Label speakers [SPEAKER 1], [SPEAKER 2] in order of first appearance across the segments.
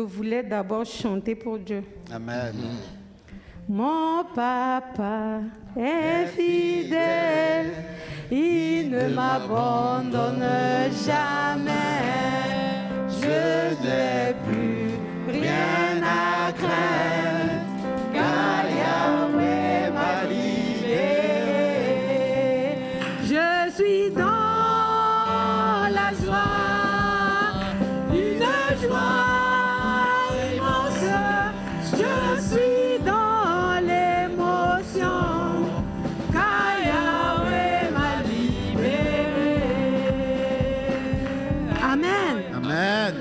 [SPEAKER 1] voulais d'abord chanter pour Dieu.
[SPEAKER 2] Amen.
[SPEAKER 1] Mon papa est fidèle, il ne m'abandonne jamais. Je n'ai plus rien à craindre, car Yahweh m'a libéré. Je suis dans la joie, une joie immense. Je suis dans l'émotion, car Yahweh m'a libéré. Amen.
[SPEAKER 2] Amen.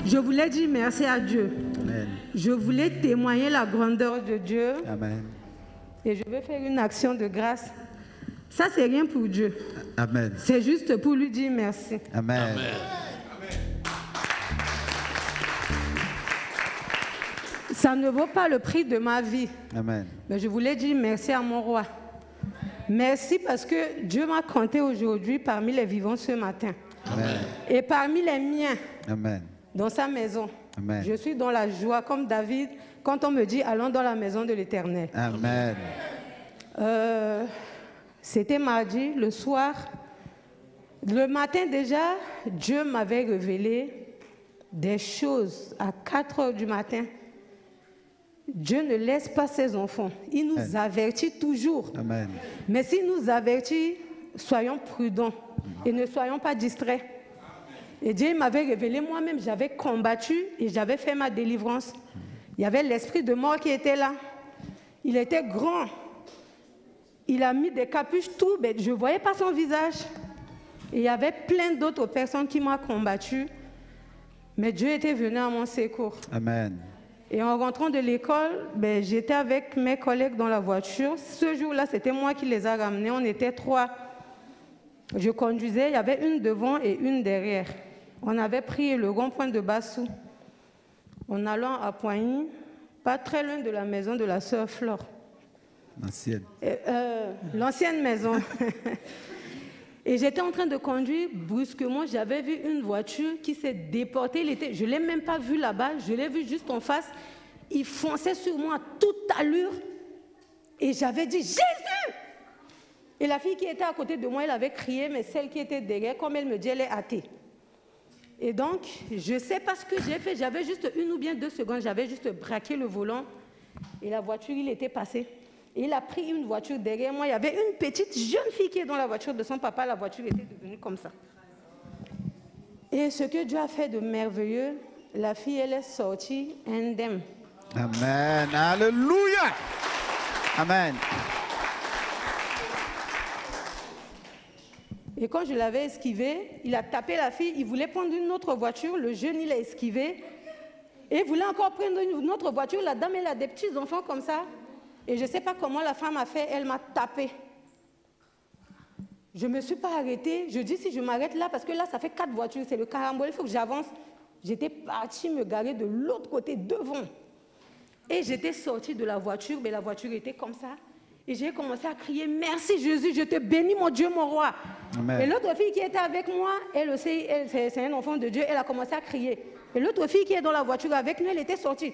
[SPEAKER 1] Je voulais dire merci à Dieu.
[SPEAKER 2] Amen.
[SPEAKER 1] Je voulais témoigner la grandeur de Dieu.
[SPEAKER 2] Amen.
[SPEAKER 1] Et je vais faire une action de grâce. Ça, c'est rien pour Dieu.
[SPEAKER 2] Amen.
[SPEAKER 1] C'est juste pour lui dire merci.
[SPEAKER 2] Amen.
[SPEAKER 1] Ça ne vaut pas le prix de ma vie.
[SPEAKER 2] Amen.
[SPEAKER 1] Mais je voulais dire merci à mon roi. Merci parce que Dieu m'a compté aujourd'hui parmi les vivants ce matin.
[SPEAKER 2] Amen.
[SPEAKER 1] Et parmi les miens,
[SPEAKER 2] Amen.
[SPEAKER 1] dans sa maison.
[SPEAKER 2] Amen.
[SPEAKER 1] Je suis dans la joie comme David quand on me dit allons dans la maison de l'Éternel.
[SPEAKER 2] Amen.
[SPEAKER 1] C'était mardi, le soir. Le matin déjà, Dieu m'avait révélé des choses à 4 heures du matin. Dieu ne laisse pas ses enfants. Il nous avertit toujours.
[SPEAKER 2] Amen.
[SPEAKER 1] Mais s'il nous avertit, soyons prudents et ne soyons pas distraits. Et Dieu m'avait révélé moi-même, j'avais combattu et j'avais fait ma délivrance. Il y avait l'esprit de mort qui était là. Il était grand. Il a mis des capuches tout bêtes. Je ne voyais pas son visage. Et il y avait plein d'autres personnes qui m'ont combattu. Mais Dieu était venu à mon secours.
[SPEAKER 2] Amen.
[SPEAKER 1] Et en rentrant de l'école, j'étais avec mes collègues dans la voiture. Ce jour-là, c'était moi qui les ai ramenés. On était 3. Je conduisais, il y avait une devant et une derrière. On avait pris le rond-point de Bassou. En allant à Poigny, pas très loin de la maison de la sœur Flore.
[SPEAKER 2] L'ancienne.
[SPEAKER 1] L'ancienne maison. Et j'étais en train de conduire, brusquement, j'avais vu une voiture qui s'est déportée. Je ne l'ai même pas vu là-bas, je l'ai vu juste en face. Il fonçait sur moi à toute allure. Et j'avais dit « Jésus !» Et la fille qui était à côté de moi, elle avait crié, mais celle qui était derrière, comme elle me dit, elle est athée. Et donc, je ne sais pas ce que j'ai fait. J'avais juste 1 ou bien 2 secondes, j'avais juste braqué le volant. Et la voiture, il était passé. Et il a pris une voiture derrière moi. Il y avait une petite jeune fille qui est dans la voiture de son papa. La voiture était devenue comme ça. Et ce que Dieu a fait de merveilleux, la fille, elle est sortie indemne.
[SPEAKER 2] Amen. Alléluia. Amen.
[SPEAKER 1] Et quand je l'avais esquivé, il a tapé la fille. Il voulait prendre une autre voiture. Le jeune, il a esquivé. Et il voulait encore prendre une autre voiture. La dame, elle a des petits enfants comme ça. Et je ne sais pas comment la femme a fait, elle m'a tapé. Je ne me suis pas arrêtée. Je dis si je m'arrête là, parce que là, ça fait 4 voitures, c'est le carambole, il faut que j'avance. J'étais partie me garer de l'autre côté, devant. Et j'étais sortie de la voiture, mais la voiture était comme ça. Et j'ai commencé à crier, merci Jésus, je te bénis mon Dieu, mon roi. Amen. Et l'autre fille qui était avec moi, elle aussi, c'est un enfant de Dieu, elle a commencé à crier. Et l'autre fille qui est dans la voiture avec nous, elle était sortie.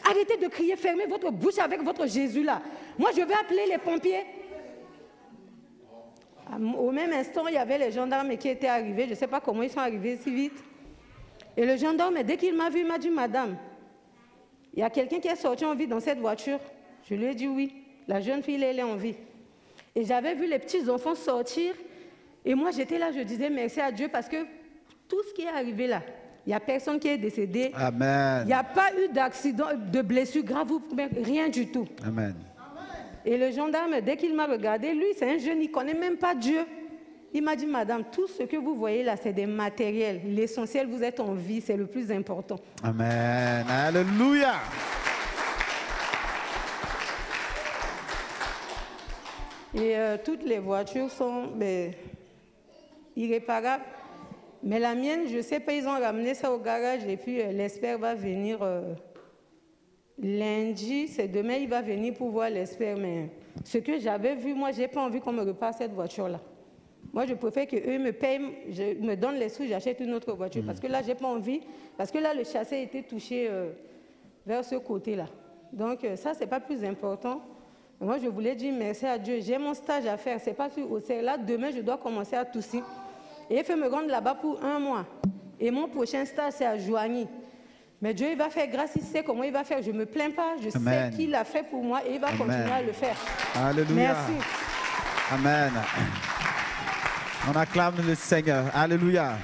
[SPEAKER 1] Arrêtez de crier, fermez votre bouche avec votre Jésus là. Moi, je vais appeler les pompiers. Au même instant, il y avait les gendarmes qui étaient arrivés. Je ne sais pas comment ils sont arrivés si vite. Et le gendarme, dès qu'il m'a vu, il m'a dit, madame, il y a quelqu'un qui est sorti en vie dans cette voiture. Je lui ai dit oui. La jeune fille, elle est en vie. Et j'avais vu les petits enfants sortir. Et moi, j'étais là, je disais merci à Dieu parce que tout ce qui est arrivé là, il n'y a personne qui est décédé.
[SPEAKER 2] Amen.
[SPEAKER 1] Il n'y a pas eu d'accident, de blessure grave, rien du tout.
[SPEAKER 2] Amen.
[SPEAKER 1] Et le gendarme, dès qu'il m'a regardé, lui, c'est un jeune, il ne connaît même pas Dieu. Il m'a dit, madame, tout ce que vous voyez là, c'est des matériels. L'essentiel, vous êtes en vie, c'est le plus important.
[SPEAKER 2] Amen. Alléluia.
[SPEAKER 1] Et toutes les voitures sont irréparables. Mais la mienne, je ne sais pas, ils ont ramené ça au garage et puis l'expert va venir lundi, c'est demain, il va venir pour voir l'expert. Mais ce que j'avais vu, moi, je n'ai pas envie qu'on me repasse cette voiture-là. Moi, je préfère qu'eux me payent, me donnent les sous, j'achète une autre voiture. Parce que là, je n'ai pas envie. Parce que là, le châssis était touché vers ce côté-là. Donc, ça, ce n'est pas plus important. Moi, je voulais dire merci à Dieu. J'ai mon stage à faire. Ce n'est pas sur OCR. Là, demain, je dois commencer à tousser. Et il fait me rendre là-bas pour 1 mois. Et mon prochain stage, c'est à Joigny. Mais Dieu, il va faire grâce, il sait comment il va faire. Je ne me plains pas. Je sais qu'il a fait pour moi et il va continuer à le faire.
[SPEAKER 2] Alléluia.
[SPEAKER 1] Merci.
[SPEAKER 2] Amen. On acclame le Seigneur. Alléluia.